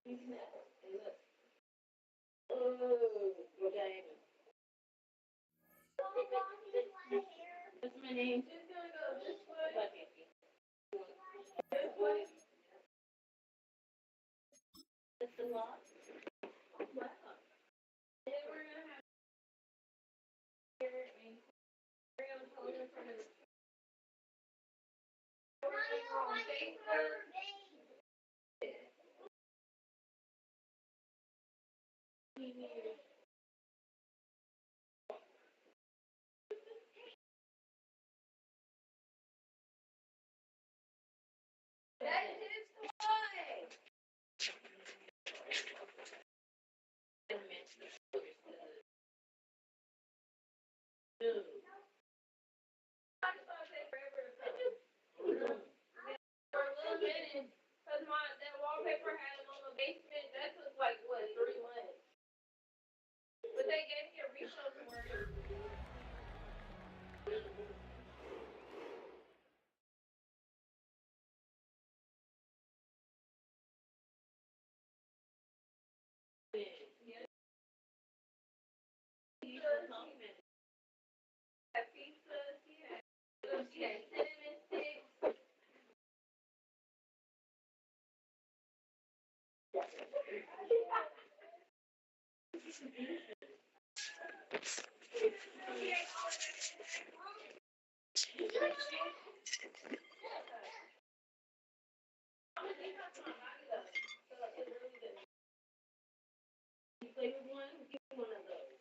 What's my name? She's gonna go this way. This way. It's the lot. Wow. Then we're gonna have here and we're gonna hold in front of the that is his toy. I just thought it'd take forever to come. For a little minute, because that wallpaper had them on the basement. That took like what, 3 months. But they gave me a refill for it. Pizza, she had cinnamon sticks. You play with one? Give me one of those.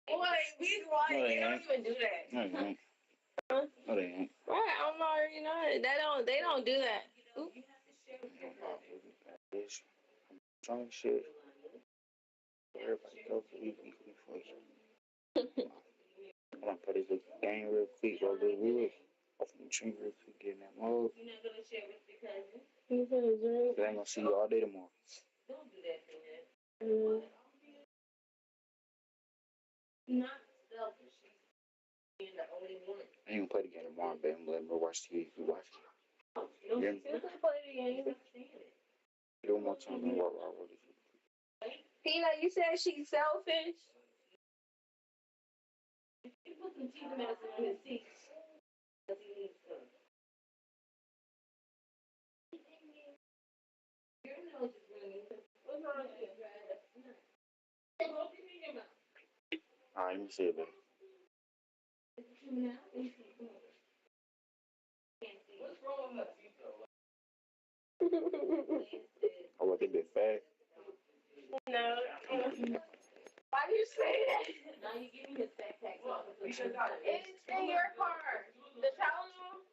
Boy, we like they don't even do that. No, they ain't. Right, I'm already know it. They don't do that. Drunk shit. Everybody go for you. I'm gonna put this game real quick, roll the wood. Open the tree real quick, get in that mode. You're not gonna share with your cousin? I ain't gonna see you all day tomorrow. Don't do that, man. Not selfish. Being the only one. I ain't gonna play the game tomorrow, baby. I'm letting her watch TV if you watch it. You don't play the game. Do one more time and walk out with it. Peanut, you said she's selfish? You put some teeth medicine on his teeth. Because he needs some. Your nose is ringing. What's wrong with you? Open your mouth. Alright, let me see it, baby. What's wrong with my teeth, though? Oh, what, they been fast? No. Why do you say that? Now you give me his backpack. It's in your car. The Tylenol?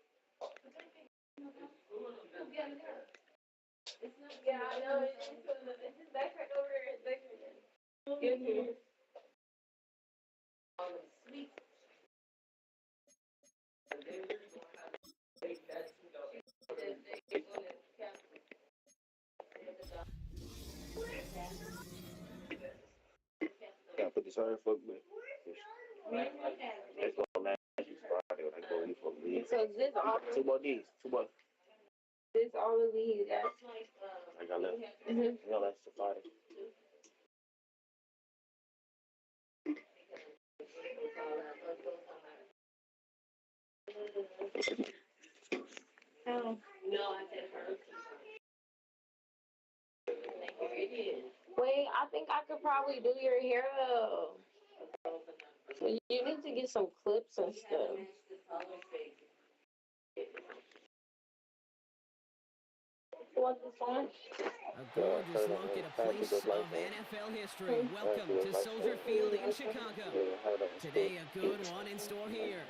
It's not. Yeah, I know. It's his backpack over there. It's back there. Give me. All the sweet. Yeah, put this hard fuck, but let's go last Friday when I go eat for me. So this all. Two more days. This all of these guys. I got left. I got left to Friday. Oh. No, I said her. Wait, I think I could probably do your hair though. So you need to get some clips and stuff. Want this one? A gorgeous look at a place of NFL history. Welcome to Soldier Field in Chicago. Today, a good one in store here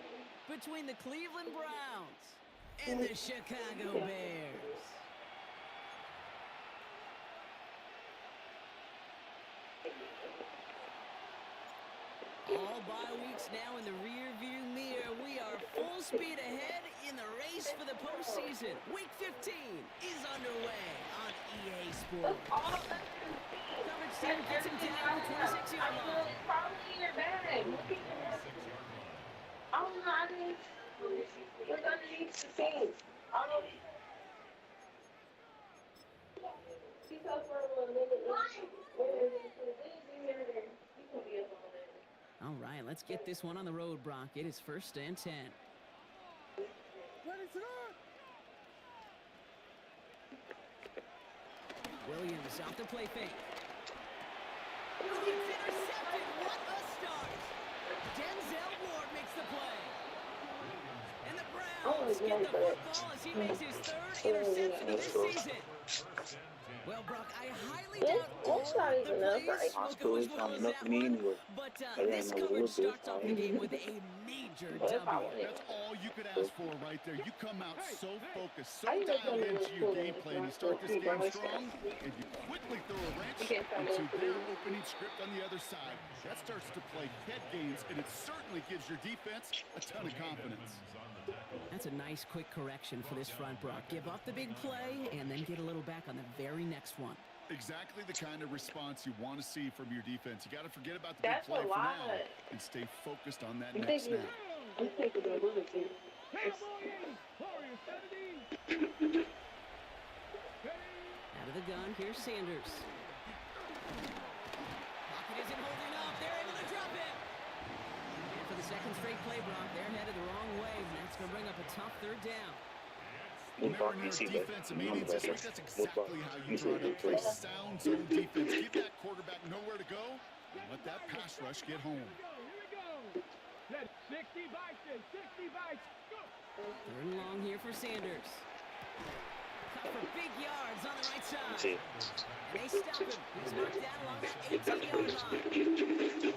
between the Cleveland Browns and the Chicago Bears. All bye weeks now in the rearview mirror. We are full speed ahead in the race for the postseason. Week 15 is underway on EA Sports. Coverage team gets him down to the 26-yard line. Probably in your bag. Oh, no, I didn't. Look underneath the scenes. All of she told for a minute. All right, let's get this one on the road, Brock. It is 1st and 10. Williams off the play fake. Oh, it's intercepted. What a start. Denzel Ward makes the play. And the Browns get the football as he makes his 3rd interception of this season. Well, Brock, I highly doubt all the plays will go as well as that one, but this coverage starts off the game with a major W. That's all you could ask for right there. You come out so focused, so dialed into your game plan. You start this game strong, and you quickly throw a wrench into their opening script on the other side. That starts to play head games, and it certainly gives your defense a ton of confidence. That's a nice quick correction for this front, Brock. Give up the big play and then get a little back on the very next one. Exactly the kind of response you want to see from your defense. You got to forget about the big play for now and stay focused on that next snap. Out of the gun, here's Sanders. Pocket isn't holding up. They're able to drop it. And for the second straight play, Brock, they're headed the wrong way, and that's going to bring up a tough 3rd down. Whenever you're defensive meetings this week, that's exactly how you try to play sound zone defense. Give that quarterback nowhere to go and let that pass rush get home. 3rd and long here for Sanders. Cut for big yards on the right side. And they stop him. He's knocked down along that 18-yard line.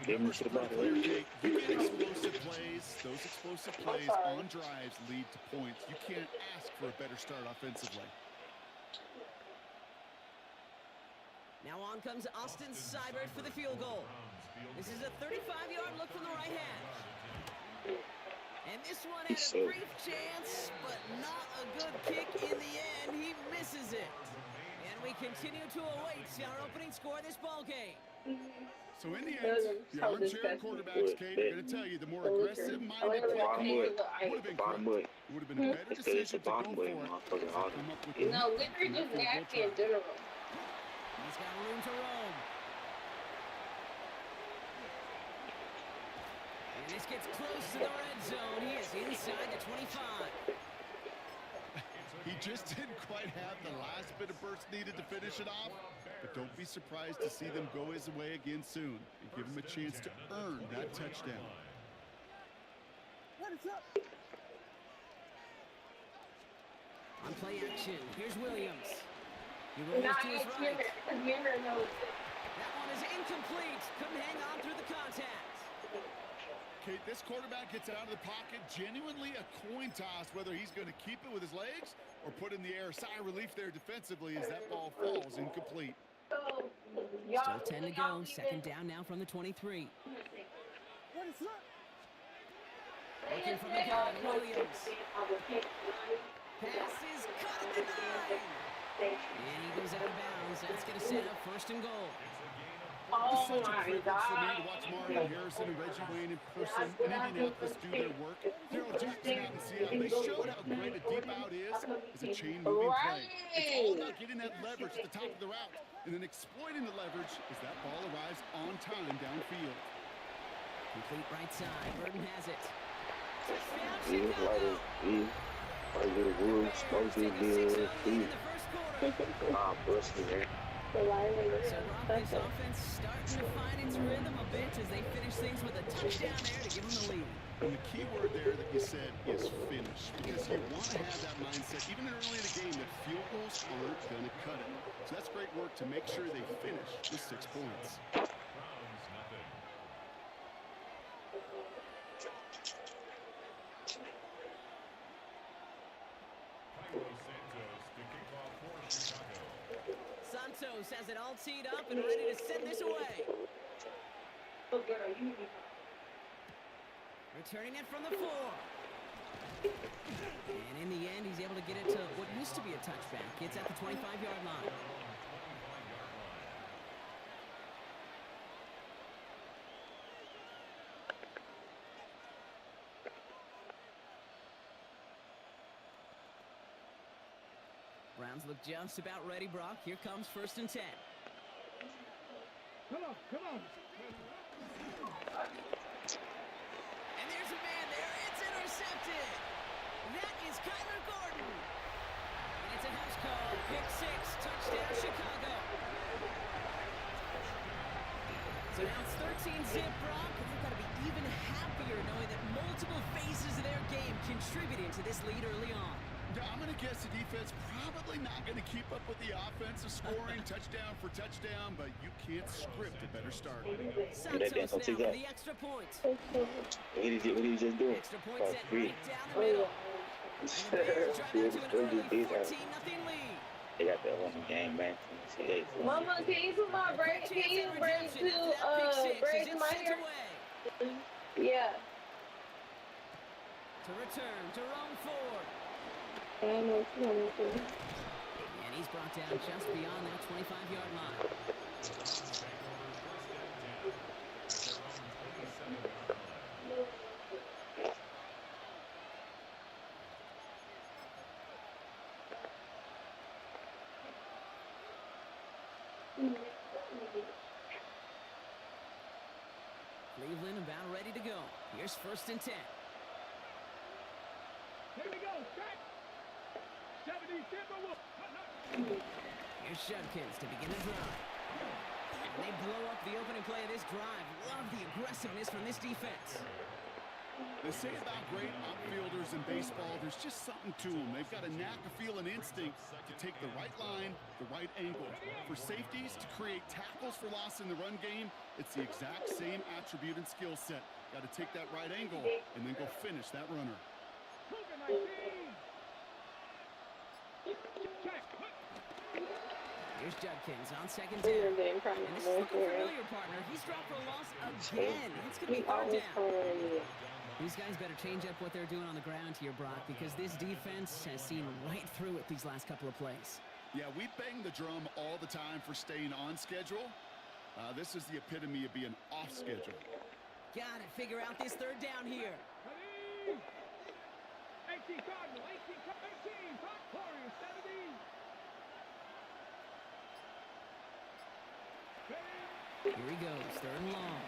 Remember, player Jake, you get explosive plays. Those explosive plays on drives lead to points. You can't ask for a better start offensively. Now on comes Austin Seibert for the field goal. This is a 35-yard look from the right hand. And this one had a brief chance, but not a good kick in the end. He misses it. And we continue to await our opening score of this ball game. So in the end, the armchair quarterbacks, Kate, are going to tell you the more aggressive-minded play call would have been correct. It would have been a better decision to go for it. No, Liquor just nasty in general. He's got room to roam. And this gets close to the red zone. He is inside the 25. He just didn't quite have the last bit of burst needed to finish it off. But don't be surprised to see them go his way again soon and give him a chance to earn that touchdown. What is up? On play action, here's Williams. He rolls to his right. That one is incomplete. Couldn't hang on through the contact. Kate, this quarterback gets it out of the pocket. Genuinely a coin toss whether he's going to keep it with his legs or put in the air. Sigh of relief there defensively as that ball falls incomplete. Still 10 to go. 2nd down now from the 23. Looking from the gun, Williams. Pass is cut at the 9. And he goes out of bounds. That's going to set up 1st and goal. Oh Such a my privilege God. for me to watch Marvin Harrison and Reggie Wayne in person in Indianapolis do their work. Daryl Jackson out in Seattle, they showed how great a deep out is as a chain-moving play. It's all about getting that leverage at the top of the route and then exploiting the leverage as that ball arrives on time downfield. Complete right side. Burton has it. So Brock, this offense starting to find its rhythm a bit as they finish things with a touchdown there to give them the lead. And the key word there that you said is finish, because you want to have that mindset, even early in the game, that field goals aren't going to cut it. So that's great work to make sure they finish with 6 points. Santos has it all teed up and ready to send this away. Returning it from the 4. And in the end, he's able to get it to what used to be a touchback. It's at the 25-yard line. Browns look just about ready, Brock. Here comes 1st and 10. Come on, come on. And there's a man there. It's intercepted. That is Kyler Gordon. And it's a house call. Pick 6. Touchdown, Chicago. So now it's 13-zip, Brock. And they've got to be even happier knowing that multiple phases of their game contributed to this lead early on. Yeah, I'm going to guess the defense probably not going to keep up with the offensive scoring touchdown for touchdown, but you can't script a better start. Santos now for the extra point. What did he just do? Extra point set right down the middle. And the Bears drive out to an early 14-0 lead. They got that one game, man. Mama, can you put my braid? Can you braid to my hair? Yeah. To return, Jerome Ford. And he's brought down just beyond that 25-yard line. Cleveland about ready to go. Here's 1st and 10. Here we go, check. 70 Here's Judkins to begin the drive. And they blow up the opening play of this drive. Love the aggressiveness from this defense. They say about great outfielders in baseball, there's just something to them. They've got a knack, a feel, and instinct to take the right line, the right angle. For safeties, to create tackles for loss in the run game, it's the exact same attribute and skill set. Got to take that right angle and then go finish that runner. Here's Judkins on 2nd down. And this is looking familiar, partner. He's dropped for a loss again. It's going to be 3rd down. These guys better change up what they're doing on the ground here, Brock, because this defense has seen right through it these last couple of plays. Yeah, we bang the drum all the time for staying on schedule. This is the epitome of being off schedule. Got it. Figure out this 3rd down here. 18 Cardinal, 18, 18, Hot Warrior, 70. Here he goes, 3rd and long.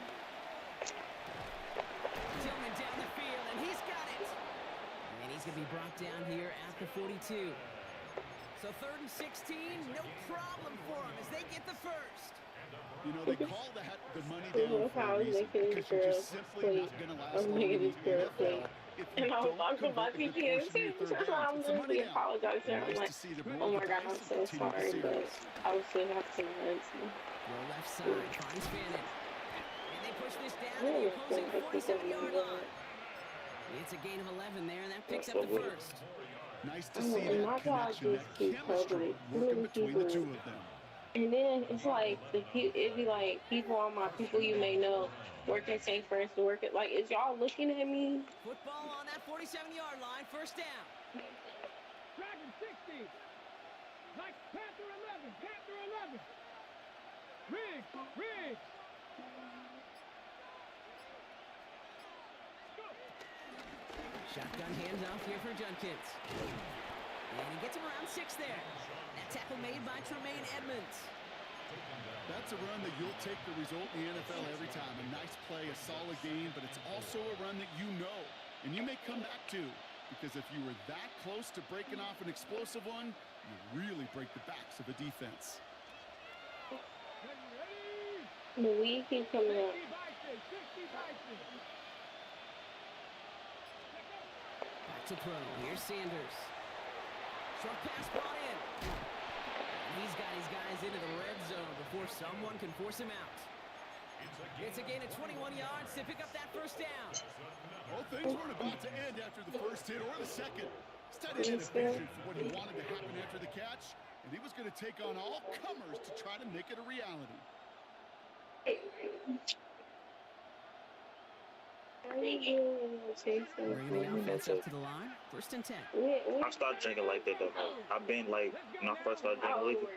Tillman down the field, and he's got it. And he's going to be brought down here at the 42. So 3rd and 16, no problem for him as they get the 1st. You know, they call that the money down for a reason, because you're just simply not going to last long in the NFL. And I was talking about PPS too. I'm literally apologizing. I'm like, oh my God, I'm so sorry, but I was still have to mention. Go left side, finds Fannin. And they push this down to the opposing 47-yard line. It's a gain of 11 there, and that picks up the 1st. Nice to see that connection, that chemistry working between the two of them. And then it's like, it'd be like people on my people you may know working St. Francis, working, like, is y'all looking at me? Football on that 47-yard line, 1st down. Dragon 60. Like Panther 11, Panther 11. Riggs. Shotgun handoff here for Judkins. And he gets him around 6 there. That tackle made by Tremaine Edmonds. That's a run that you'll take the result in the NFL every time. A nice play, a solid game, but it's also a run that you know. And you may come back to, because if you were that close to breaking off an explosive one, you really break the backs of a defense. The weed keeps coming up. Back to throw. Here's Sanders. Short pass brought in. And he's got his guys into the red zone before someone can force him out. It's a gain of 21 yards to pick up that 1st down. Well, things weren't about to end after the 1st hit or the 2nd. Instead, he had a vision for what he wanted to happen after the catch, and he was going to take on all comers to try to make it a reality. Bringing the offense up to the line. 1st and 10. I started drinking like that, though. I've been like, when I first started drinking liquor,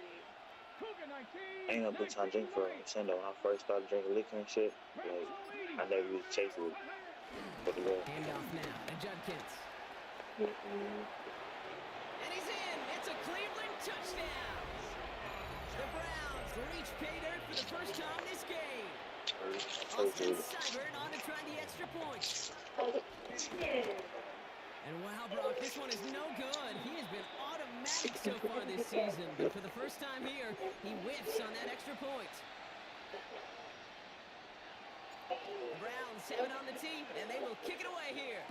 I ain't never been trying to drink for a percent, though. When I first started drinking liquor and shit, like, I never used to chase it for the Lord. Handoff now to Judkins. And he's in. It's a Cleveland touchdown. reach pay dirt for the first time this game. Austin Seibert on to try the extra point. And wow, Brock, this one is no good. He has been automatic so far this season, but for the first time here, he whiffs on that extra point. The Browns have it on the tee, and they will kick it away here.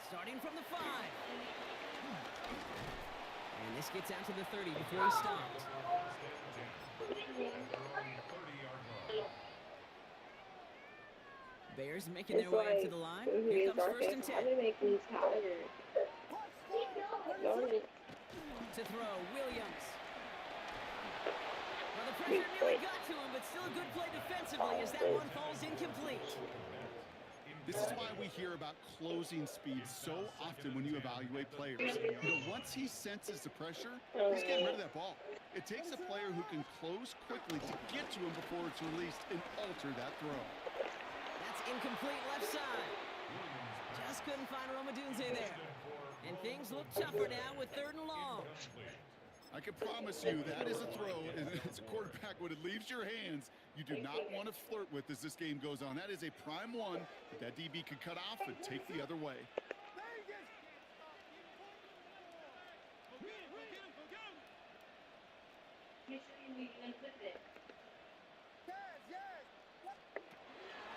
Starting from the 5. And this gets out to the 30 before he stops. Bears making their way up to the line. Here comes 1st and 10. To throw, Williams. Well, the pressure nearly got to him, but still a good play defensively as that one falls incomplete. This is why we hear about closing speed so often when you evaluate players. Once he senses the pressure, he's getting rid of that ball. It takes a player who can close quickly to get to him before it's released and alter that throw. That's incomplete left side. Just couldn't find Romadunze there. And things look tougher now with 3rd and long. I can promise you that is a throw, and as a quarterback, when it leaves your hands, you do not want to flirt with as this game goes on. That is a prime one that DB could cut off and take the other way.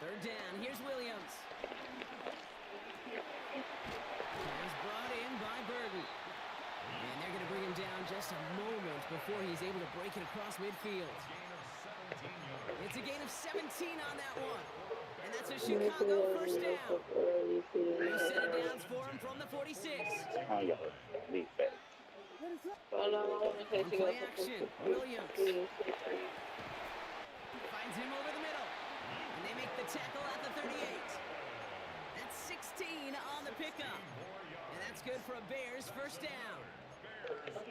Third down, here's Williams. He's brought in by Burton. And they're going to bring him down just a moment before he's able to break it across midfield. It's a gain of 17 on that one. And that's a Chicago 1st down. New set of downs for him from the 46. On play action, Williams. Finds him over the middle. And they make the tackle at the 38. That's 16 on the pickup. And that's good for a Bears 1st down.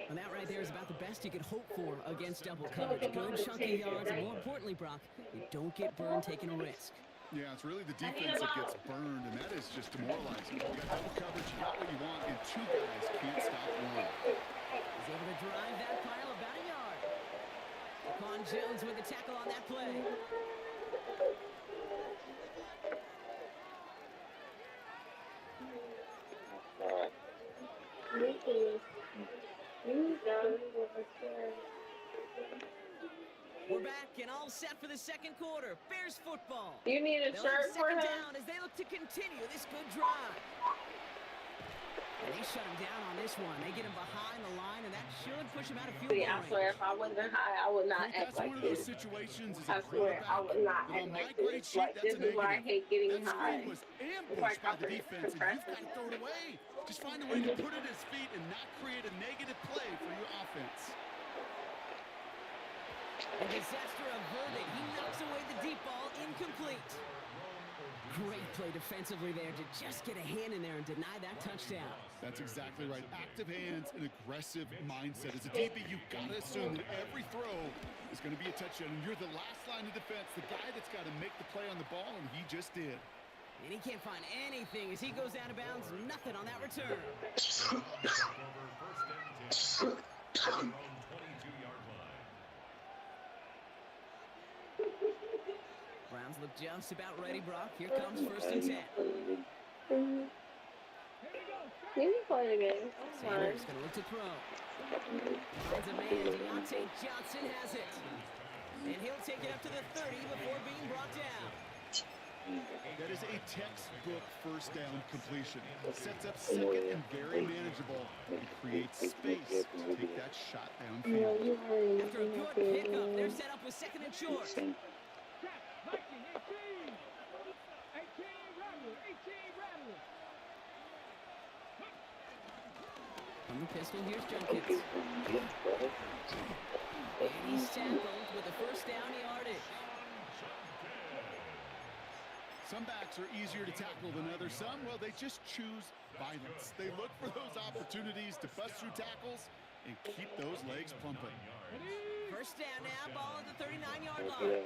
And that right there is about the best you could hope for against double coverage. Good chunky yards, and more importantly, Brock, you don't get burned taking a risk. Yeah, it's really the defense that gets burned, and that is just demoralizing. You got double coverage, you got what you want, and 2 guys can't stop one. He's able to drive that pile about a yard. Daquan Jones with the tackle on that play. We're back and all set for the 2nd quarter. Bears football. You need a shirt for him? Down as they look to continue this good drive. And they shut him down on this one. They get him behind the line, and that should push him out of field goal range. I swear, if I wasn't high, I would not act like this. I swear, I would not act like this. Like, this is why I hate getting high. That was ambushed by the defense, and you've got to throw it away. Just find a way to put it at his feet and not create a negative play for your offense. A disaster averted. He knocks away the deep ball, incomplete. Great play defensively there to just get a hand in there and deny that touchdown. That's exactly right. Active hands and aggressive mindset. As a DB, you've got to assume that every throw is going to be a touchdown, and you're the last line of defense, the guy that's got to make the play on the ball, and he just did. And he can't find anything as he goes out of bounds. Nothing on that return. Browns look just about ready, Brock. Here comes 1st and 10. You can play the game. Sanders going to look to throw. Finds a man. Deontay Johnson has it. And he'll take it up to the 30 before being brought down. That is a textbook 1st down completion. Sets up 2nd and very manageable. And creates space to take that shot downfield. After a good pickup, they're set up with 2nd and short. From the pistol, here's Junkins. And he's tackled with a 1st down yardage. Some backs are easier to tackle than others. Some, well, they just choose violence. They look for those opportunities to bust through tackles and keep those legs pumping. 1st down now, ball at the 39-yard line.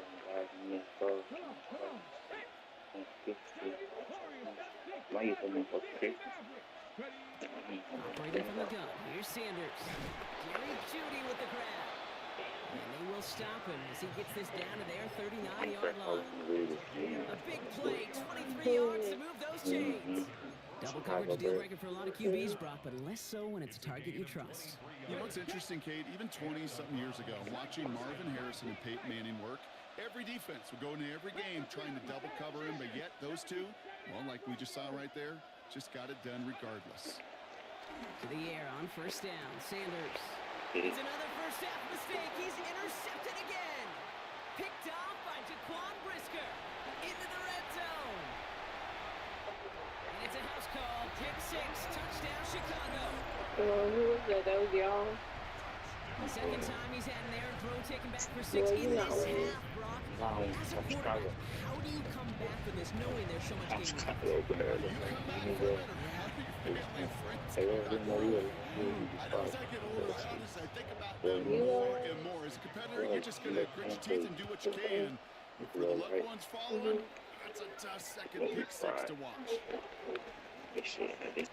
Operating from the gun. Here's Sanders. Jerry Jeudy with the grab. And they will stop him as he gets this down to their 39-yard line. A big play, 23 yards to move those chains. Double coverage deal breaker for a lot of QBs, Brock, but less so when it's a target you trust. You know what's interesting, Kate? Even 20-something years ago, watching Marvin Harrison and Peyton Manning work, every defense would go into every game trying to double cover him, but yet those two, well, like we just saw right there, just got it done regardless. To the air on first down, Sanders. It's another first half mistake. He's intercepted again. Picked off by Jaquan Brisker. Into the red zone. And it's a house call. Pick 6. Touchdown, Chicago. Who was that? That was y'all. The second time he's had an errant throw taken back for 6 in this half, Brock. As a quarterback, how do you come back from this knowing there's so much game left? I know as I get older, I think about them more and more. As a competitor, you're just going to grit your teeth and do what you can. But for the loved ones following, that's a tough second pick 6 to watch. Coverage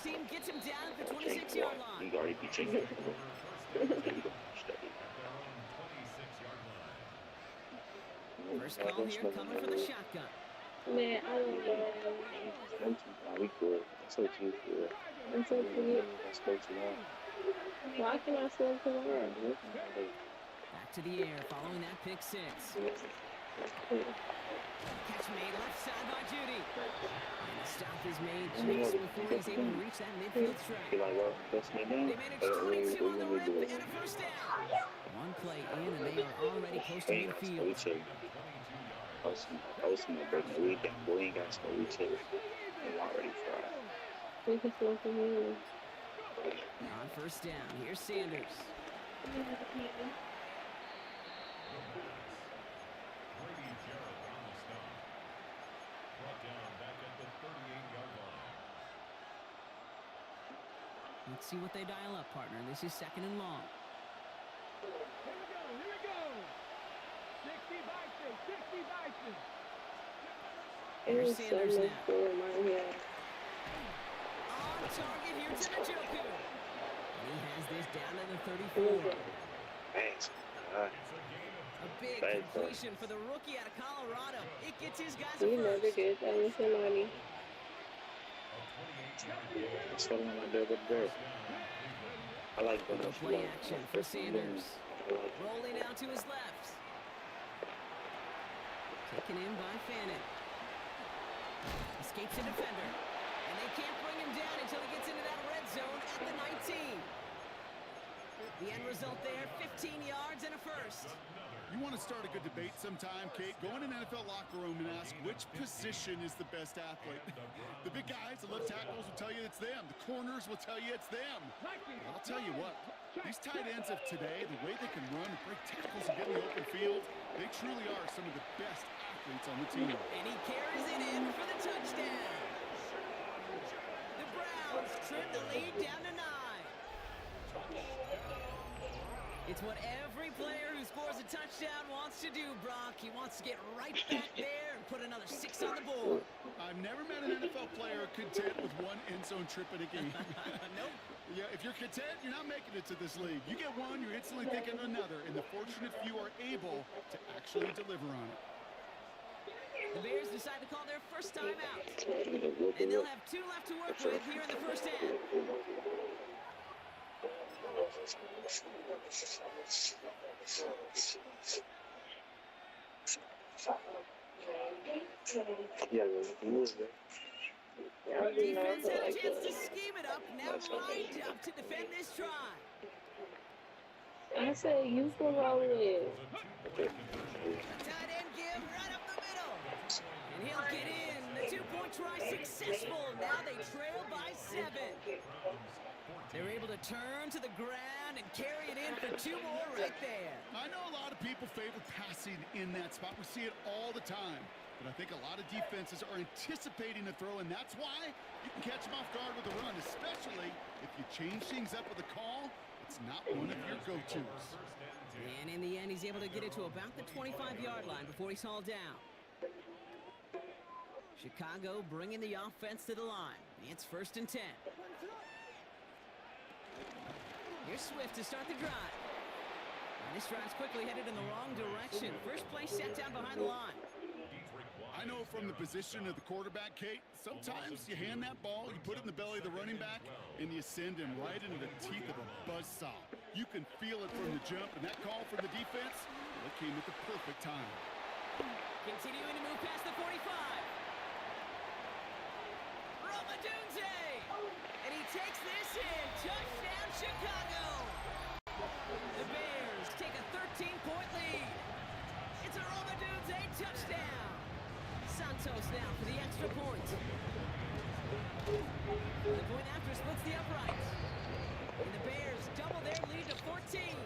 team gets him down at the 26-yard line. First call here coming for the shotgun. Man, I don't know. We could. That's what you feel. I'm so cute. That's what you want. Why can I still come on? Back to the air following that pick 6. Catch made left side by Jeudy. And the stop is made just before he's able to reach that midfield strike. They managed 22 on the rip and a first down. One play in and they are already close to midfield. I was going to break the weekend. Boy, ain't got no retail. I'm already fried. We can still come in. On first down, here's Sanders. Let's see what they dial up, partner. This is 2nd and long. Here we go. 60 Bison. Here's Sanders now. Yeah. On target here to the Njoku. And he has this down to the 34. Thanks. A big completion for the rookie out of Colorado. It gets his guys He a never first. did that with his money. That's what I'm going to do with Bears. I like that. No play action for Sanders. Rolling out to his left. Taken in by Fannin. Escapes a defender. And they can't bring him down until he gets into that red zone at the 19. The end result there, 15 yards and a first. You want to start a good debate sometime, Kate? Go in an NFL locker room and ask which position is the best athlete. The big guys, the left tackles will tell you it's them. The corners will tell you it's them. But I'll tell you what, these tight ends of today, the way they can run and break tackles and get in the open field, they truly are some of the best athletes on the team. And he carries it in for the touchdown. The Browns trim the lead down to 9. It's what every player who scores a touchdown wants to do, Brock. He wants to get right back there and put another 6 on the board. I've never met an NFL player content with one end zone trip in a game. Nope. Yeah, if you're content, you're not making it to this league. You get one, you're instantly thinking of another, and the fortunate few are able to actually deliver on it. The Bears decide to call their first time out. And they'll have 2 left to work with here in the first half. Defense had a chance to scheme it up. Now lined up to defend this try. I said you can roll it. A tight end give right up the middle. And he'll get in. The 2-point try successful. Now they trail by 7. They're able to turn to the ground and carry it in for 2 more right there. I know a lot of people favor passing in that spot. We see it all the time. But I think a lot of defenses are anticipating a throw, and that's why you can catch them off guard with a run, especially if you change things up with a call. It's not one of your go-tos. And in the end, he's able to get it to about the 25-yard line before he's hauled down. Chicago bringing the offense to the line. It's 1st and 10. Here's Swift to start the drive. And this drive's quickly headed in the wrong direction. First play set down behind the line. I know from the position of the quarterback, Kate, sometimes you hand that ball, you put it in the belly of the running back, and you send him right into the teeth of a buzzsaw. You can feel it from the jump, and that call from the defense, well, it came at the perfect time. Continuing to move past the 45. Romadunze! And he takes this in. Touchdown, Chicago! The Bears take a 13-point lead. It's a Romadunze touchdown. Santos now for the extra point. The point after splits the uprights. And the Bears double their lead to 14.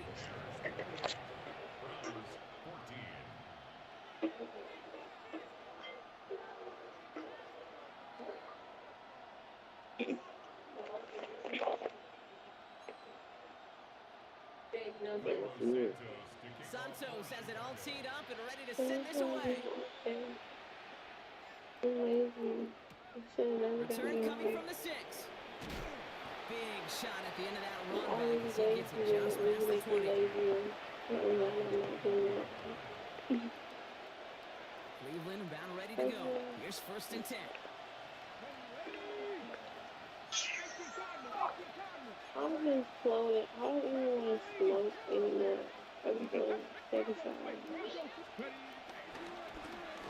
Santos has it all teed up and ready to send this away. Return coming from the 6. Big shot at the end of that run back as he gets it just past the 20. Cleveland about ready to go. Here's 1st and 10. I'm just floating. I don't even want to float anymore. I'm going to take a shot. On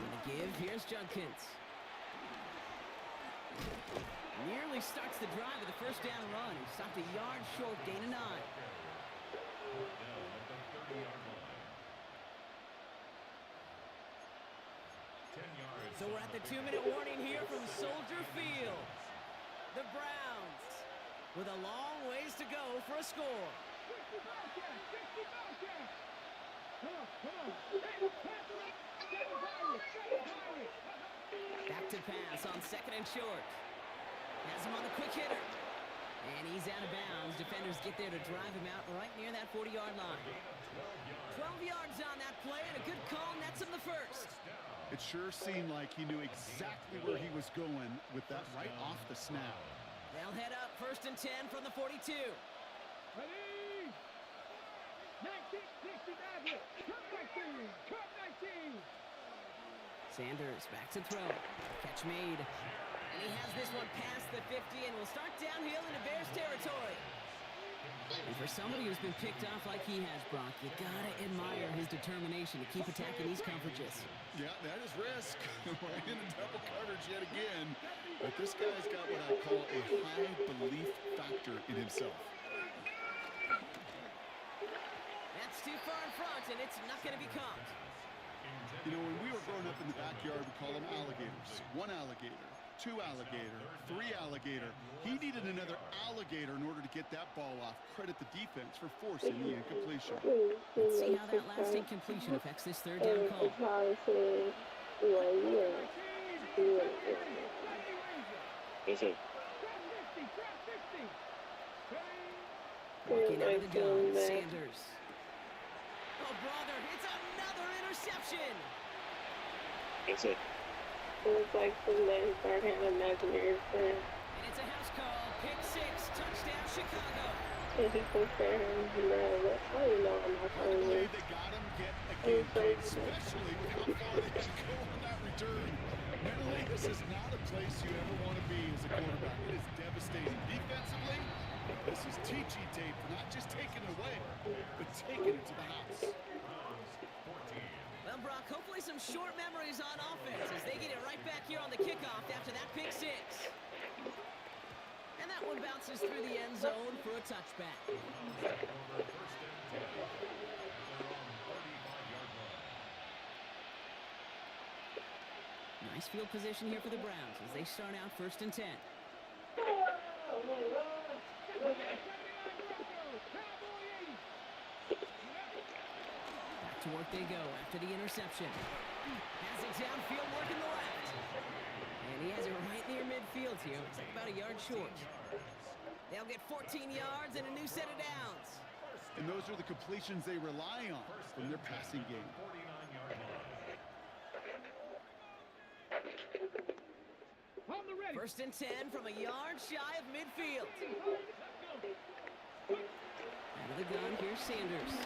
the give, here's Judkins. Nearly starts the drive with a 1st down run. He stopped a yard short, gain of 9. So we're at the 2-minute warning here from Soldier Field. The Browns with a long ways to go for a score. Back to pass on 2nd and short. Has him on the quick hitter. And he's out of bounds. Defenders get there to drive him out right near that 40-yard line. 12 yards on that play, and a good call nets him the 1st. It sure seemed like he knew exactly where he was going with that right off the snap. They'll head up 1st and 10 from the 42. Ready? 1960 Cup 19. Cup 19. Sanders back to throw. Catch made. And he has this one past the 50 and will start downhill into Bears territory. And for somebody who's been picked off like he has, Brock, you gotta admire his determination to keep attacking these coverages. Yeah, that is risk. We're in a double coverage yet again. But this guy's got what I call a high belief factor in himself. That's too far in front, and it's not going to be caught. You know, when we were growing up in the backyard, we call them alligators. 1 alligator, 2 alligator, 3 alligator. He needed another alligator in order to get that ball off. Credit the defense for forcing the incompletion. Let's see how that last incompletion affects this 3rd down call. Yes, sir. Walking out of the gun, Sanders. Oh, brother, it's another interception. Yes, sir. It was like some that start having imaginary friends. And it's a house call. Pick 6, touchdown, Chicago. And he compared him to that. I don't know how my The phone way is. they got him get a game plan, especially with how far they had to go on that return. Mentally, this is not a place you ever want to be as a quarterback. It is devastating. Defensively, this is teaching tape, not just taking it away, but taking it to the house. Well, Brock, hopefully some short memories on offense as they get it right back here on the kickoff after that pick 6. And that one bounces through the end zone for a touchback. Nice field position here for the Browns as they start out 1st and 10. Back to work they go after the interception. Has it downfield, working the left. And he has it right near midfield here. Looks like about a yard short. They'll get 14 yards and a new set of downs. And those are the completions they rely on from their passing game. On the ready. 1st and 10 from a yard shy of midfield. Under the gun, here's Sanders.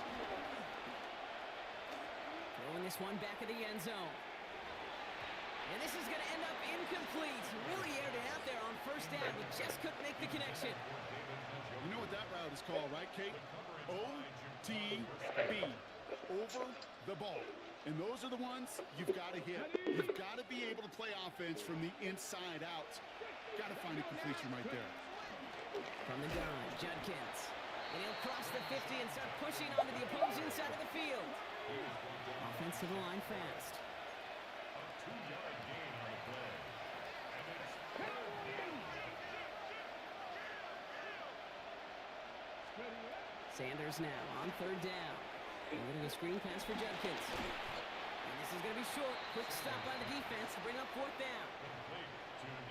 Throwing this one back of the end zone. And this is going to end up incomplete. Really aired it out there on first down. He just couldn't make the connection. You know what that route is called, right, Kate? OTB. Over the ball. And those are the ones you've got to hit. You've got to be able to play offense from the inside out. Got to find a completion right there. From the gun, Judkins. And he'll cross the 50 and start pushing onto the opposing side of the field. Offense to the line fast. Sanders now on third down. We're going to go screen pass for Judkins. And this is going to be short. Quick stop by the defense to bring up fourth down.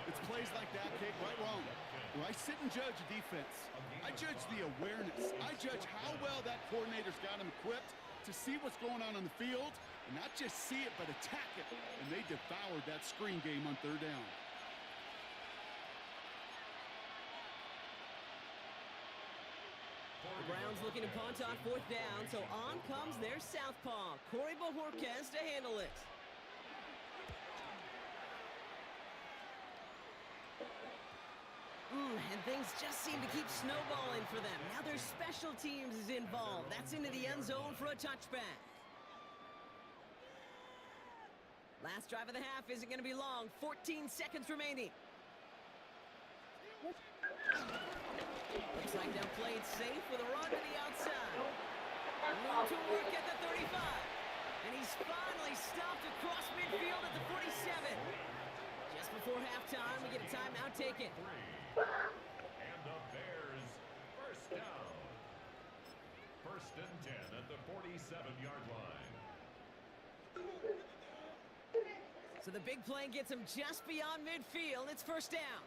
It's plays like that, Kate, right wrong. When I sit and judge a defense, I judge the awareness. I judge how well that coordinator's got him equipped to see what's going on the field, and not just see it, but attack it. And they devoured that screen game on third down. The Browns looking to punt on fourth down, so on comes their southpaw, Corey Bojorquez, to handle it. And things just seem to keep snowballing for them. Now their special teams is involved. That's into the end zone for a touchback. Last drive of the half isn't going to be long. 14 seconds remaining. Looks like they'll play it safe with a run to the outside. Room to work at the 35. And he's finally stopped across midfield at the 47. Just before halftime, we get a timeout taken. And the Bears first down. First and 10 at the 47-yard line. So the big play gets him just beyond midfield. It's first down.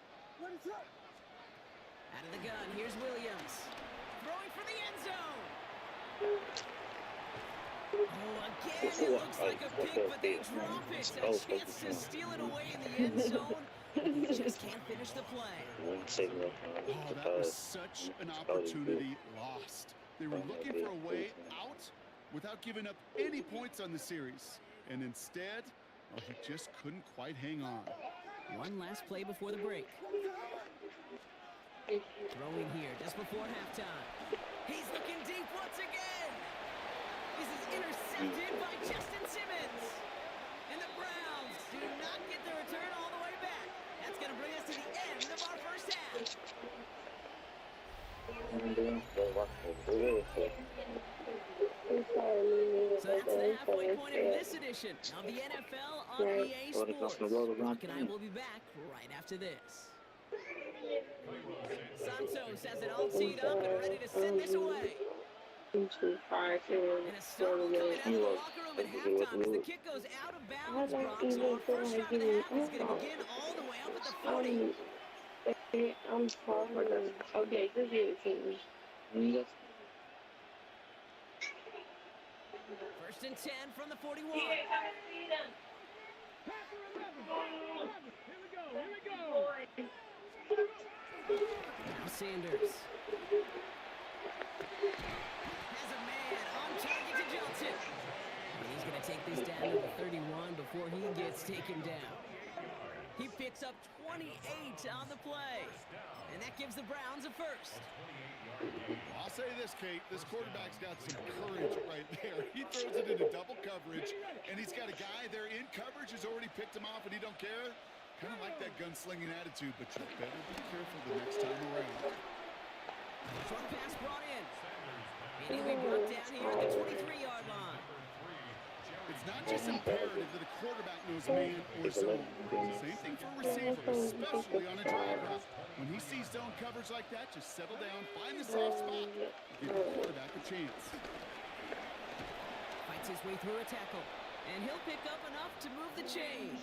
Out of the gun, here's Williams. Throwing for the end zone. Oh, again, it looks like a pick, but they drop it. A chance to steal it away in the end zone. You just can't finish the play. Oh, that was such an opportunity lost. They were looking for a way out without giving up any points on the series. And instead, well, he just couldn't quite hang on. One last play before the break. Throwing here just before halftime. He's looking deep once again. This is intercepted by Justin Simmons. And the Browns do not get the return all the way back. That's going to bring us to the end of our first half. So that's the halfway point of this edition of the NFL on EA Sports. Rock and I will be back right after this. Santos has it all teed up and ready to send this away. And a stumble coming out of the locker room at halftime as the kick goes out of bounds. Brock, so our first drive of the half is going to begin all the way up at the 40. I'm sorry. Okay, just give it to me. First and 10 from the 41. Pass or 11. Here we go. Now Sanders. Has a man on target to Johnson. And he's going to take this down to the 31 before he gets taken down. He picks up 28 on the play. And that gives the Browns a first. I'll say this, Kate. This quarterback's got some courage right there. He throws it into double coverage, and he's got a guy there in coverage who's already picked him off, and he don't care. Kind of like that gunslinging attitude, but you better be careful the next time around. Short pass brought in. And he'll be brought down here at the 23-yard line. It's not just imperative that a quarterback knows man or zone. Same thing for receivers, especially on a drive route. When he sees zone coverage like that, just settle down, find the soft spot, give the quarterback a chance. Fights his way through a tackle. And he'll pick up enough to move the chains.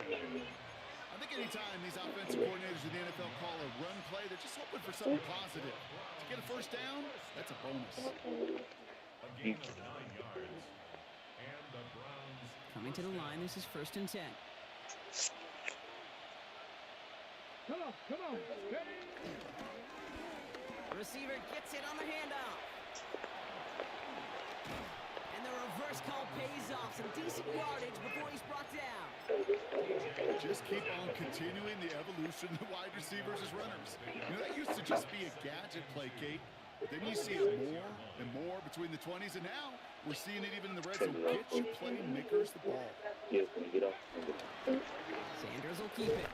I think anytime these offensive coordinators in the NFL call a run play, they're just hoping for something positive. To get a first down, that's a bonus. A gain of 9 yards. And the Browns Coming to the line, this is first and 10. Come on. Steady. Receiver gets it on the handoff. And the reverse call pays off. Some decent yardage before he's brought down. Just keep on continuing the evolution of wide receivers as runners. You know, that used to just be a gadget play, Kate. But then you see it more and more between the 20s, and now we're seeing it even in the red zone. Get your playmakers the ball. Sanders will keep it.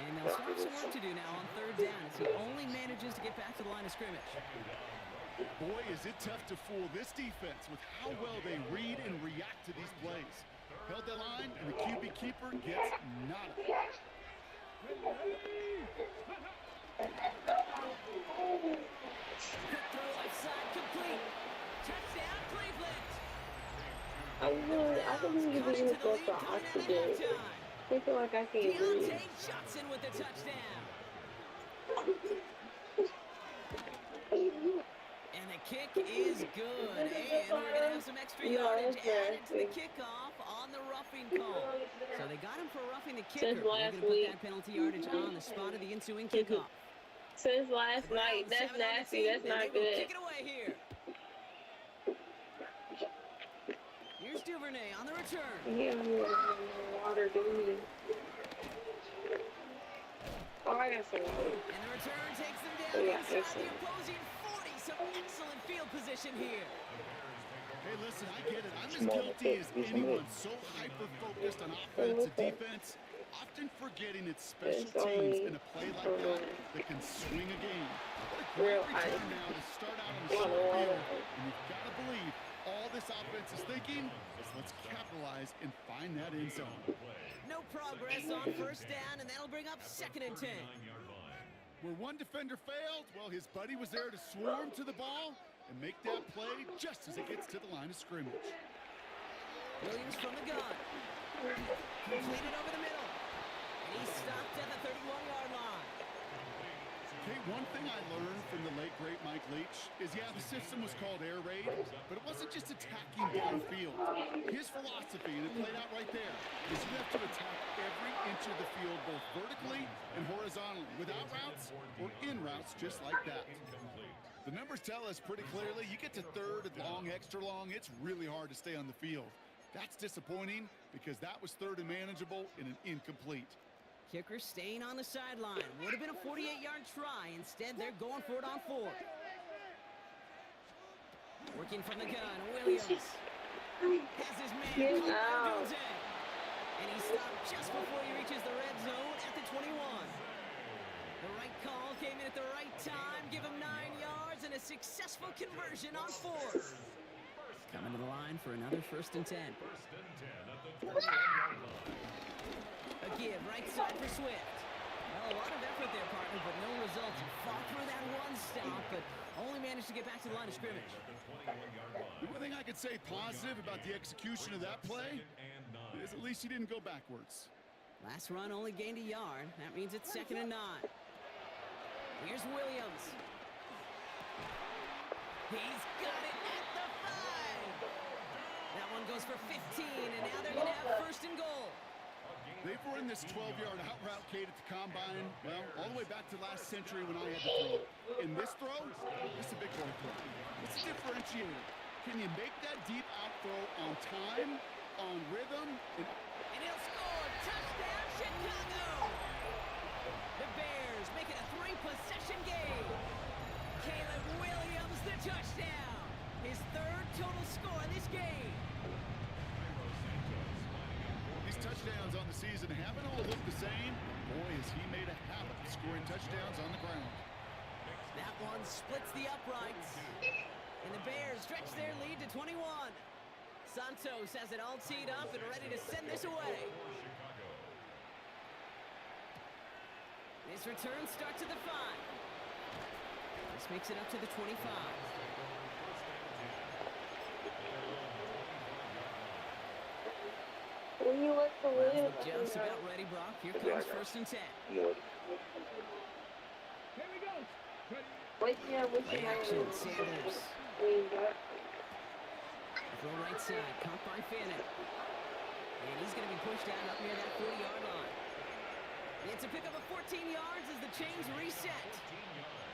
And they'll start some work to do now on third down as he only manages to get back to the line of scrimmage. Boy, is it tough to fool this defense with how well they read and react to these plays. Held the line, and the QB keeper gets nada. Quick throw left side complete. Touchdown, Cleveland. I believe you being supposed to oxygen. I feel like I can't breathe. Deontay Johnson with the touchdown. And the kick is good. And we're going to have some extra yardage added to the kickoff on the roughing call. So they got him for roughing the kicker. They're going to put that penalty yardage on the spot of the ensuing kickoff. Since last night, that's nasty. That's not good. Kick it away here. Here's Duvernay on the return. Yeah, water, dude. Oh, I got some water. And the return takes them down inside the opposing 40. Some excellent field position here. Hey, listen, I get it. I'm as guilty as anyone. So hyper-focused on offense and defense, often forgetting it's special teams in a play like that can swing a game. What a great return now to start out on the short field. And you've got to believe all this offense is thinking is let's capitalize and find that end zone. No progress on first down, and that'll bring up 2nd and 10. Where one defender failed, well, his buddy was there to swarm to the ball and make that play just as it gets to the line of scrimmage. Williams from the gun. Completed over the middle. And he's stopped at the 31-yard line. Kate, one thing I learned from the late, great Mike Leach is, yeah, the system was called air raid, but it wasn't just attacking downfield. His philosophy, and it played out right there, is you have to attack every inch of the field, both vertically and horizontally, without routes or in routes just like that. The numbers tell us pretty clearly, you get to third and long, extra long, it's really hard to stay on the field. That's disappointing because that was third and manageable in an incomplete. Kicker staying on the sideline. Would have been a 48-yard try. Instead, they're going for it on 4. Working from the gun, Williams has his man caught by and he stopped just before he reaches the red zone at the 21. The right call came in at the right time. Give him 9 yards and a successful conversion on 4. Coming to the line for another 1st and 10. A give, right side for Swift. Well, a lot of effort there, partner, but no results. Fought through that one stop, but only managed to get back to the line of scrimmage. The one thing I could say positive about the execution of that play is at least he didn't go backwards. Last run only gained a yard. That means it's 2nd and 9. Here's Williams. He's got it at the 5. That one goes for 15, and now they're going to have 1st and goal. They've run this 12-yard out route, Kate, at the combine, well, all the way back to last century when I had to throw. In this throw, it's a big boy throw. It's a differentiator. Can you make that deep out throw on time, on rhythm? And he'll score. Touchdown, Chicago! The Bears make it a 3-possession game. Caleb Williams, the touchdown. His 3rd total score in this game. Touchdowns on the season haven't all looked the same. Boy, has he made a habit of scoring touchdowns on the ground. That one splits the uprights. And the Bears stretch their lead to 21. Santos has it all teed up and ready to send this away. This return starts at the 5. This makes it up to the 25. When you look for Williams, just about ready, Brock. Here comes 1st and 10. Here we go. wait, Play action, Sanders. Throw right side, caught by Fannin. And he's going to be pushed out up near that 40-yard line. It's a pickup of 14 yards as the chains reset.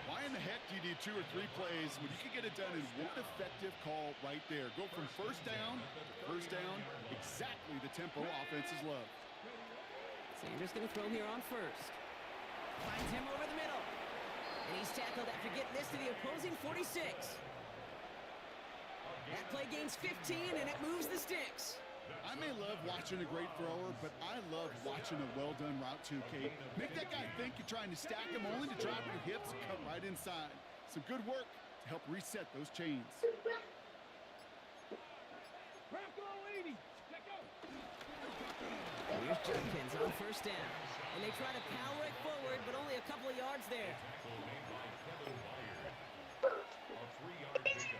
Why in the heck do you need 2 or 3 plays when you can get it done in one effective call right there? Go from first down to first down, exactly the tempo offenses love. Sanders going to throw here on first. Finds him over the middle. And he's tackled after getting this to the opposing 46. That play gains 15, and it moves the sticks. I may love watching a great thrower, but I love watching a well-done route too, Kate. Make that guy think you're trying to stack him only to drop your hips and cut right inside. Some good work to help reset those chains. Here's Jenkins on first down. And they try to power it forward, but only a couple of yards there. A 3-yard pickup.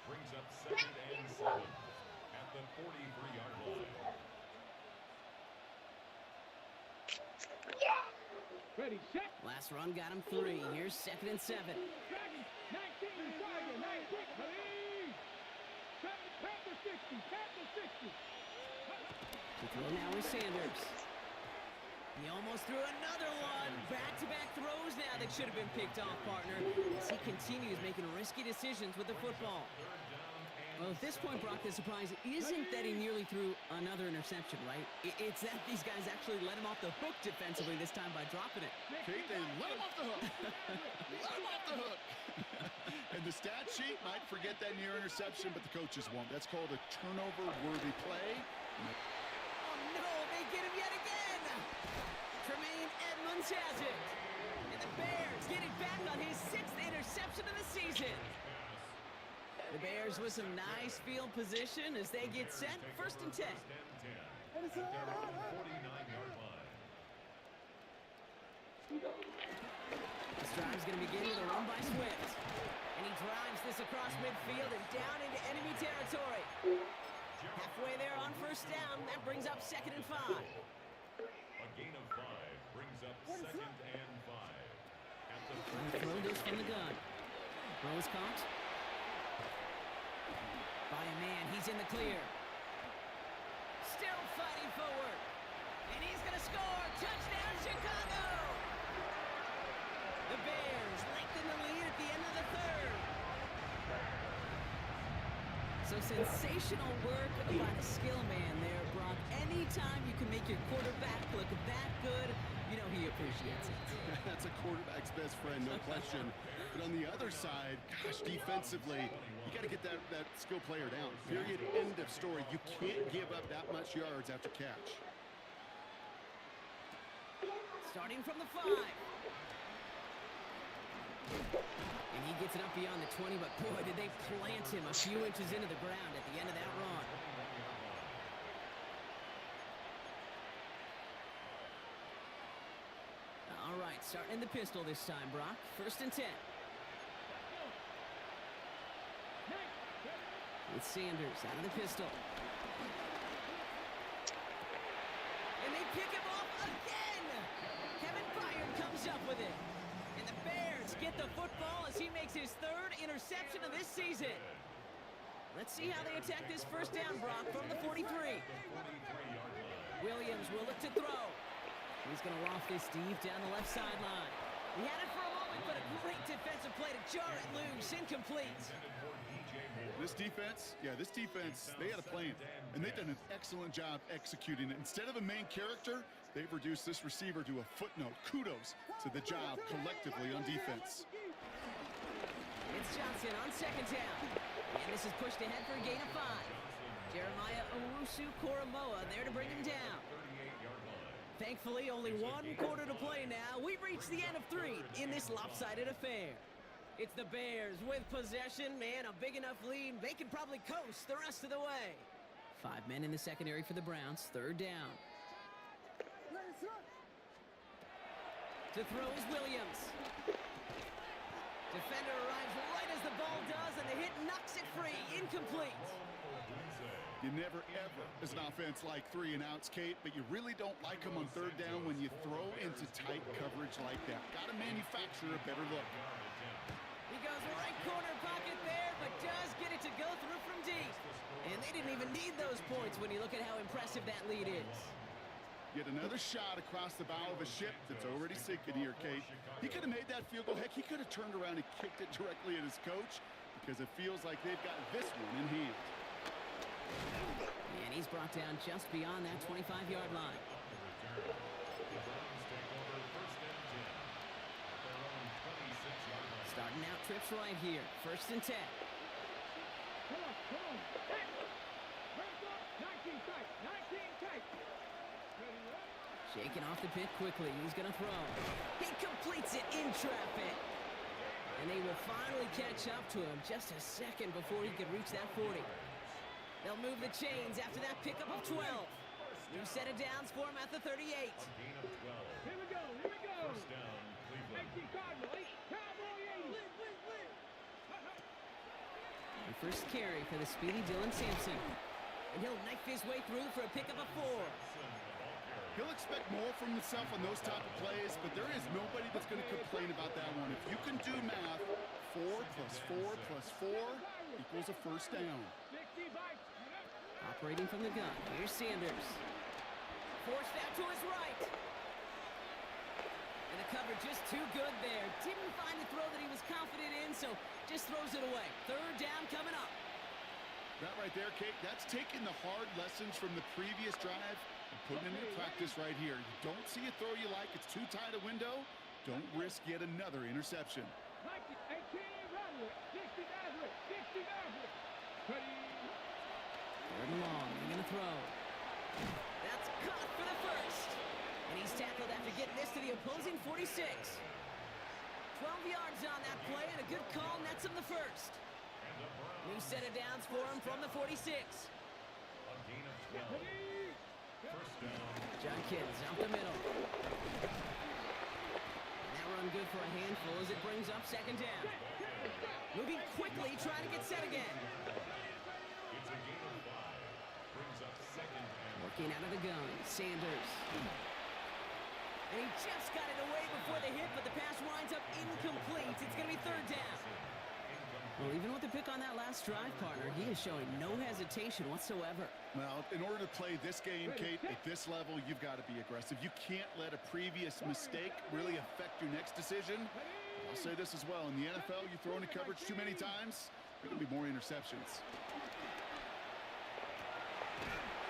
Brings up 2nd and 7 at the 43-yard line. Ready, set. Last run got him 3. Here's 2nd and 7. Dragon, 19, Tiger, 19, ready. 7, Panther 60, Panther 60. The throw now is Sanders. He almost threw another one. Back-to-back throws now that should have been picked off, partner, as he continues making risky decisions with the football. Well, at this point, Brock, the surprise isn't that he nearly threw another interception, right? It's that these guys actually let him off the hook defensively this time by dropping it. Kate, they let him off the hook. Let him off the hook. And the stat sheet might forget that near interception, but the coaches won't. That's called a turnover-worthy play. Oh, no, they get him yet again. Tremaine Edmonds has it. And the Bears getting back on his 6th interception of the season. The Bears with some nice field position as they get set. 1st and 10. At their own 49-yard line. This drive's going to begin with a run by Swift. And he drives this across midfield and down into enemy territory. Halfway there on first down. That brings up 2nd and 5. A gain of 5 brings up 2nd and 5. At the Throw this from the gun. Rose caught. By a man, he's in the clear. Still fighting forward. And he's going to score. Touchdown, Chicago! The Bears lengthen the lead at the end of the 3rd. So sensational work by the skill man there, Brock. Anytime you can make your quarterback look that good, you know he appreciates it. That's a quarterback's best friend, no question. But on the other side, gosh, defensively, you got to get that skill player down. Period. End of story. You can't give up that much yards after catch. Starting from the 5. And he gets it up beyond the 20, but boy, did they plant him a few inches into the ground at the end of that run. All right, starting in the pistol this time, Brock. 1st and 10. With Sanders out of the pistol. And they pick him off again! Kevin Byard comes up with it. And the Bears get the football as he makes his 3rd interception of this season. Let's see how they attack this first down, Brock, from the 43. Williams will look to throw. He's going to loft this deep down the left sideline. He had it for a moment, but a great defensive play to jar it loose. Incomplete. This defense, they had a plan, and they've done an excellent job executing it. Instead of a main character, they've reduced this receiver to a footnote. Kudos to the job collectively on defense. It's Johnson on 2nd down. And this is pushed ahead for a gain of 5. Jeremiah Owusu-Koramoah there to bring him down. Thankfully, only 1 quarter to play now. We've reached the end of 3 in this lopsided affair. It's the Bears with possession, man, a big enough lead. They can probably coast the rest of the way. 5 men in the secondary for the Browns. 3rd down. To throw is Williams. Defender arrives right as the ball does, and the hit knocks it free. Incomplete. You never, ever, as an offense, like 3 and outs, Kate, but you really don't like them on 3rd down when you throw into tight coverage like that. Got to manufacture a better look. He goes right corner pocket there, but does get it to go through from deep. And they didn't even need those points when you look at how impressive that lead is. Yet another shot across the bow of a ship that's already sinking here, Kate. He could have made that field goal. Heck, he could have turned around and kicked it directly at his coach because it feels like they've got this one in hand. And he's brought down just beyond that 25-yard line. Starting out trips right here. 1st and 10. Come on, come on. Hey! Hands up. 19 tight. 19 tight. Ready, ready? Shaking off the pit quickly. He's going to throw. He completes it in traffic. And they will finally catch up to him just a second before he could reach that 40. They'll move the chains after that pickup of 12. New set of downs for him at the 38. Here we go, here we go. First down, Cleveland. 18 Cardinal, 8, Cowboy 80. The first carry for the speedy Dylan Sampson. And he'll knife his way through for a pickup of 4. He'll expect more from himself on those type of plays, but there is nobody that's going to complain about that one. If you can do math, 4 plus 4 plus 4 equals a first down. Operating from the gun. Here's Sanders. Forced out to his right. And the cover just too good there. Didn't find the throw that he was confident in, so just throws it away. 3rd down coming up. That right there, Kate, that's taking the hard lessons from the previous drive and putting it into practice right here. You don't see a throw you like, it's too tight a window, don't risk yet another interception. 3rd and long, they're going to throw. That's caught for the first. And he's tackled after getting this to the opposing 46. 12 yards on that play, and a good call nets him the first. New set of downs for him from the 46. A gain of 12. First down. John Kidd's up the middle. And that run good for a handful as it brings up 2nd down. Moving quickly, trying to get set again. It's a gain of 5. Brings up 2nd down. Working out of the gun, Sanders. And he just got it away before the hit, but the pass winds up incomplete. It's going to be 3rd down. Well, even with the pick on that last drive, partner, he is showing no hesitation whatsoever. Well, in order to play this game, Kate, at this level, you've got to be aggressive. You can't let a previous mistake really affect your next decision. I'll say this as well. In the NFL, you throw into coverage too many times, there are going to be more interceptions.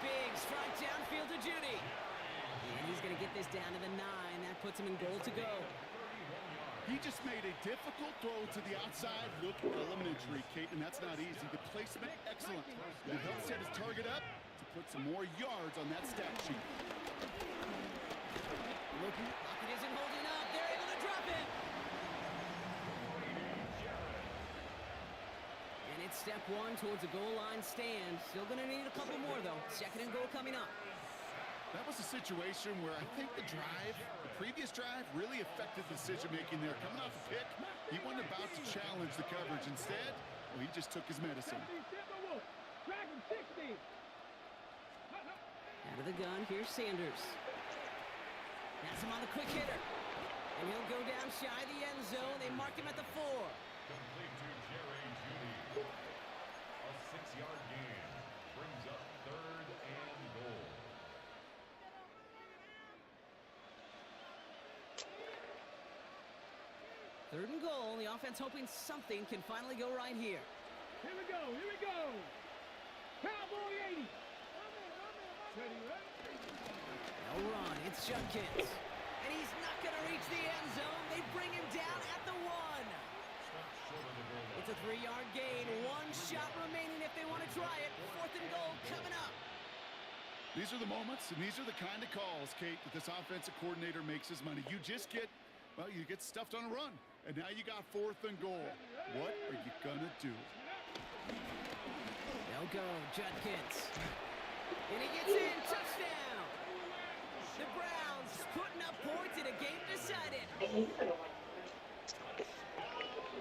Biggs front downfield to Judy. And he's going to get this down to the 9. That puts him in goal to go. He just made a difficult throw to the outside. Look elementary, Kate, and that's not easy. The placement, excellent. And it helps set his target up to put some more yards on that stat sheet. Looking, Lockett isn't holding up. They're able to drop it. And it's step 1 towards a goal line stand. Still going to need a couple more, though. 2nd and goal coming up. That was a situation where I think the previous drive, really affected the decision-making there. Coming off a pick, he wasn't about to challenge the coverage. Instead, well, he just took his medicine. Out of the gun, here's Sanders. That's him on the quick hitter. And he'll go down shy of the end zone. They mark him at the 4. Complete to Jerry Judy. A 6-yard gain. Brings up 3rd and goal. Third and goal. The offense hoping something can finally go right here. Here we go, here we go. Cowboy 80. Ready, ready? They'll run. It's Judkins. And he's not going to reach the end zone. They bring him down at the 1. It's a 3-yard gain. 1 shot remaining if they want to try it. 4th and goal coming up. These are the moments, and these are the kind of calls, Kate, that this offensive coordinator makes his money. You just get, well, you get stuffed on a run. And now you got 4th and goal. What are you going to do? They'll go, Judkins. And he gets in, touchdown! The Browns putting up points in a game decided.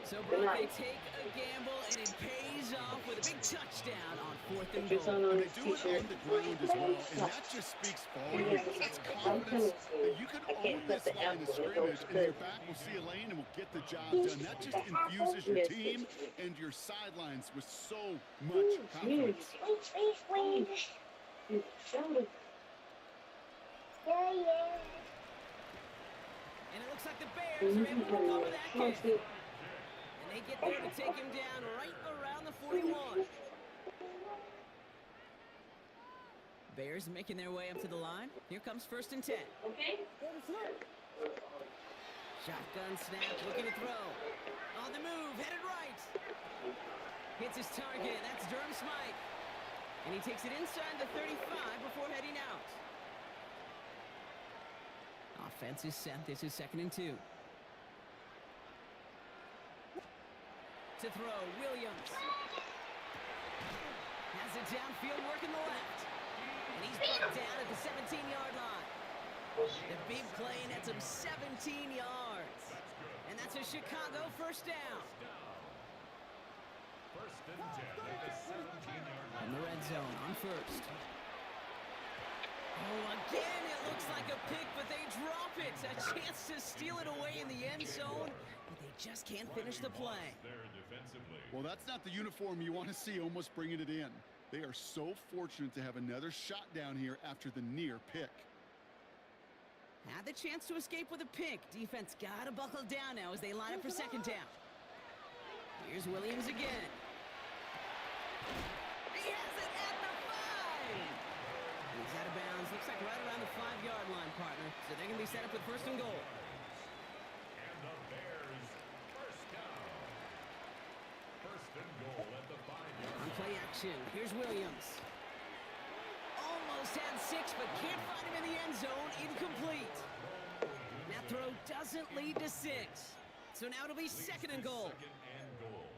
So, Brock, they take a gamble, and it pays off with a big touchdown on 4th and goal. And they do it on the ground as well, and that just speaks volumes. That's confidence that you can own this line of scrimmage, and your back will see a lane and will get the job done. That just infuses your team and your sidelines with so much confidence. Yeah. And it looks like the Bears are able to recover that kick. And they get there to take him down right around the 41. Bears making their way up to the line. Here comes 1st and 10. Shotgun snap, looking to throw. On the move, headed right. Hits his target, that's Durham Smythe. And he takes it inside the 35 before heading out. Offense is set, this is 2nd and 2. To throw, Williams. Has it downfield, working the left. And he's brought down at the 17-yard line. The big play nets him 17 yards. And that's a Chicago 1st down. 1st and 10 at the 17-yard line. In the red zone on 1st. Oh, again, it looks like a pick, but they drop it. A chance to steal it away in the end zone, but they just can't finish the play. Well, that's not the uniform you want to see almost bringing it in. They are so fortunate to have another shot down here after the near pick. Had the chance to escape with a pick. Defense got to buckle down now as they line up for 2nd down. Here's Williams again. He has it at the 5. He's out of bounds. Looks like right around the 5-yard line, partner. So they're going to be set up with 1st and goal. And the Bears, 1st down. 1st and goal at the 5-yard line. On play action, here's Williams. Almost had 6, but can't find him in the end zone. Incomplete. That throw doesn't lead to 6. So now it'll be 2nd and goal.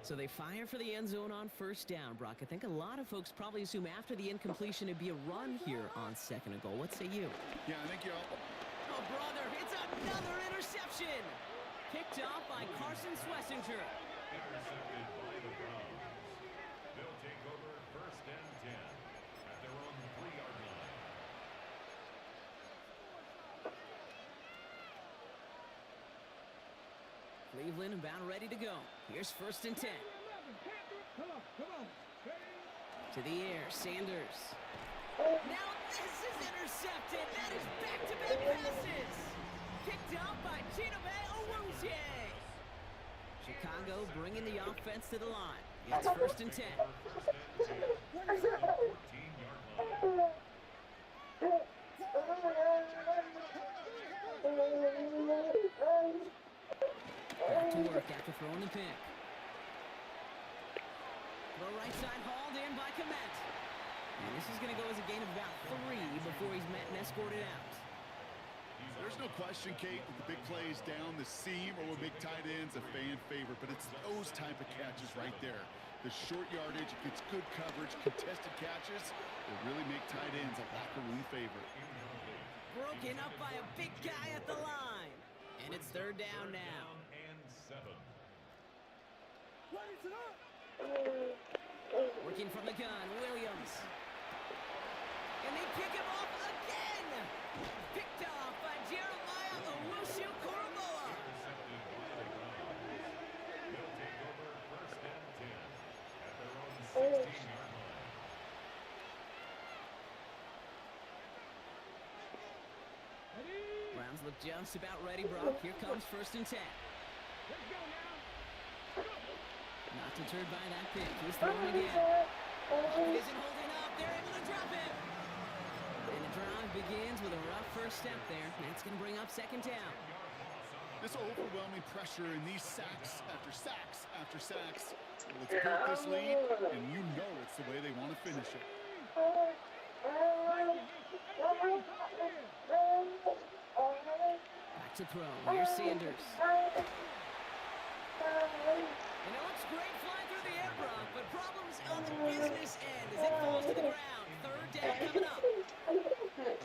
So they fire for the end zone on 1st down, Brock. I think a lot of folks probably assume after the incompletion it'd be a run here on 2nd and goal. What say you? Yeah, I think you're... Oh, brother, it's another interception. Picked off by Carson Swessinger. Intercepted by the Browns. They'll take over 1st and 10 at their own 3-yard line. Cleveland about ready to go. Here's 1st and 10. Come on. To the air, Sanders. Now this is intercepted. That is back-to-back passes. Picked up by Chidobe Awuzie. Chicago bringing the offense to the line. It's 1st and 10. 1st and 10 at the 14-yard line. Back to work after throwing the pick. Throw right side hauled in by Komet. And this is going to go as a gain of about 3 before he's met and escorted out. There's no question, Kate, that the big plays down the seam or with big tight ends a fan favorite, but it's those type of catches right there. The short yardage, it gets good coverage, contested catches will really make tight ends a locker room favorite. Broken up by a big guy at the line. And it's 3rd down now. And 7. Working from the gun, Williams. And they pick him off again. Picked off by Jeremiah Owusu-Koramoah. Intercepted by the Browns. They'll take over 1st and 10 at their own 16-yard line. Browns look just about ready, Brock. Here comes 1st and 10. Let's go now. Not deterred by that pick. He's throwing again. He isn't holding up. They're able to drop him. And the drive begins with a rough first step there. That's going to bring up 2nd down. This overwhelming pressure and these sacks after sacks after sacks. Well, it's built this lead, and you know it's the way they want to finish it. Back to throw. Here's Sanders. And it looks great flying through the air, Brock, but problems on the business end as it falls to the ground. 3rd down coming up. I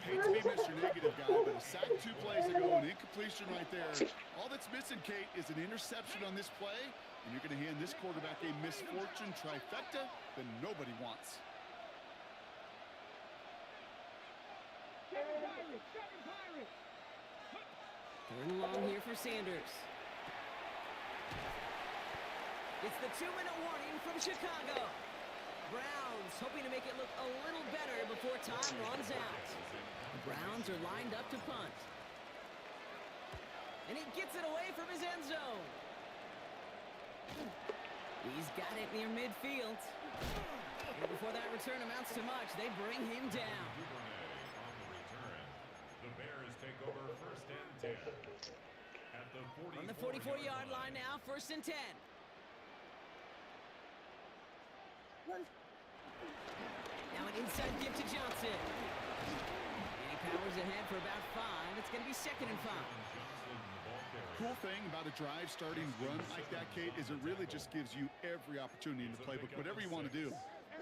hate to be Mr. Negative guy, but a sack 2 plays ago, an incompletion right there. All that's missing, Kate, is an interception on this play, and you're going to hand this quarterback a misfortune trifecta that nobody wants. 7 Pirates. 3rd and long here for Sanders. It's the 2-minute warning from Chicago. Browns hoping to make it look a little better before time runs out. The Browns are lined up to punt. And he gets it away from his end zone. He's got it near midfield. And before that return amounts to much, they bring him down. The Bears take over 1st and 10. At the 44 On the 44-yard line now, 1st and 10. Now an inside give to Johnson. And he powers ahead for about 5. It's going to be 2nd and 5. Cool thing about a drive starting run like that, Kate, is it really just gives you every opportunity in the playbook, whatever you want to do.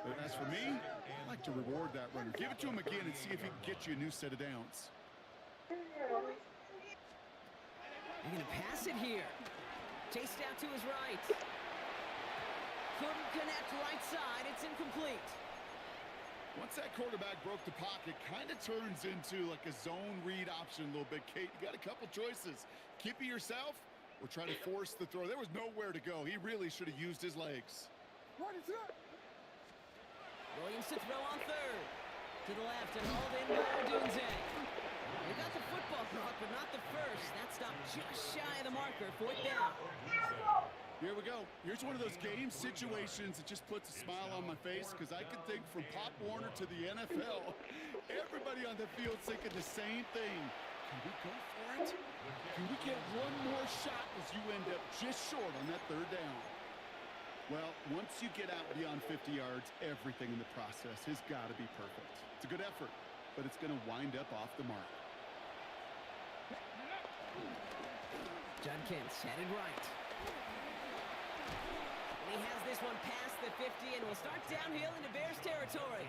But as for me, I like to reward that runner. Give it to him again and see if he can get you a new set of downs. They're going to pass it here. Chased out to his right. Couldn't connect right side. It's incomplete. Once that quarterback broke the pocket, kind of turns into like a zone read option a little bit, Kate. You got a couple choices. Keep it yourself or try to force the throw. There was nowhere to go. He really should have used his legs. What is that? Williams to throw on 3rd. To the left and hauled in by Odunze. They got the football caught, but not the first. That stopped just shy of the marker. 4th down. Here we go. Here's one of those game situations that just puts a smile on my face because I can think from Pop Warner to the NFL. Everybody on the field's thinking the same thing. Can we go for it? Can we get one more shot as you end up just short on that 3rd down? Well, once you get out beyond 50 yards, everything in the process has got to be perfect. It's a good effort, but it's going to wind up off the mark. Judkins headed right. And he has this one past the 50 and will start downhill into Bears territory.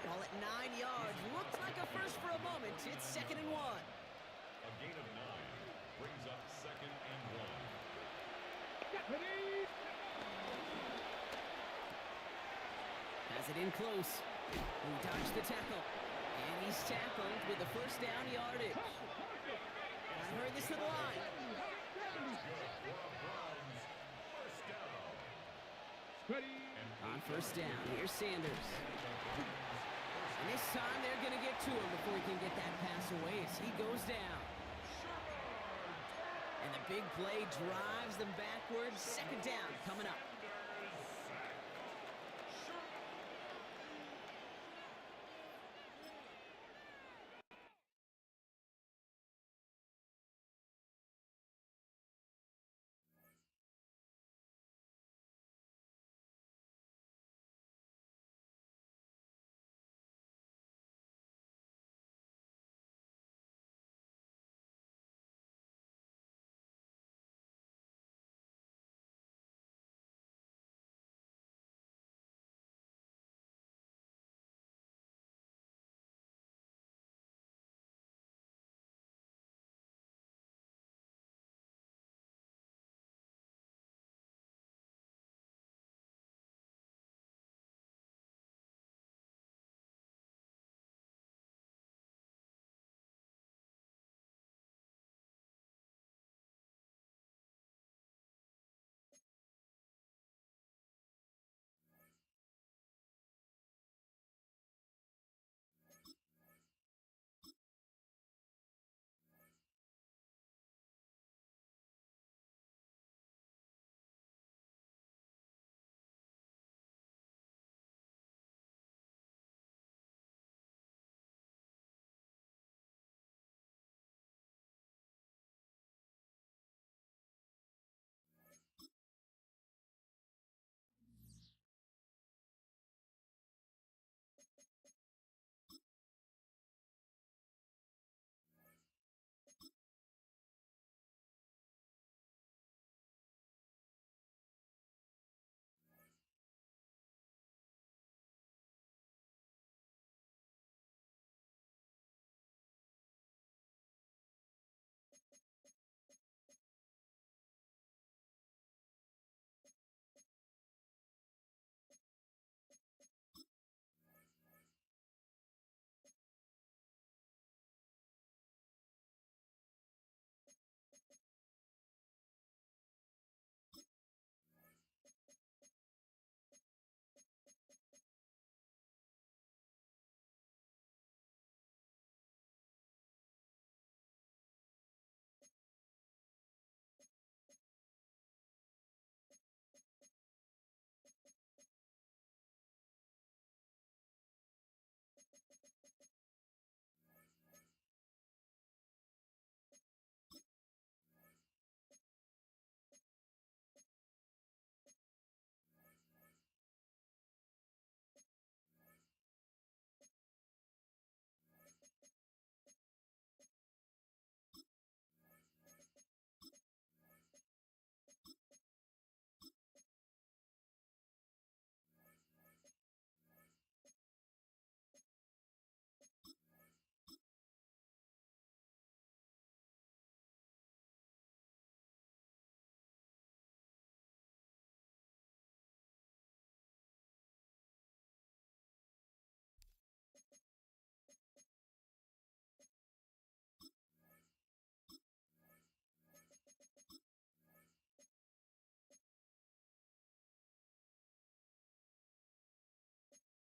Call it 9 yards. Looks like a first for a moment. It's 2nd and 1. A gain of 9 brings up 2nd and 1. Has it in close. He dodged the tackle. And he's tackled with the 1st down yardage. I heard this to the line. On 1st down, here's Sanders. And this time they're going to get to him before he can get that pass away as he goes down. And the big play drives them backwards. 2nd down coming up.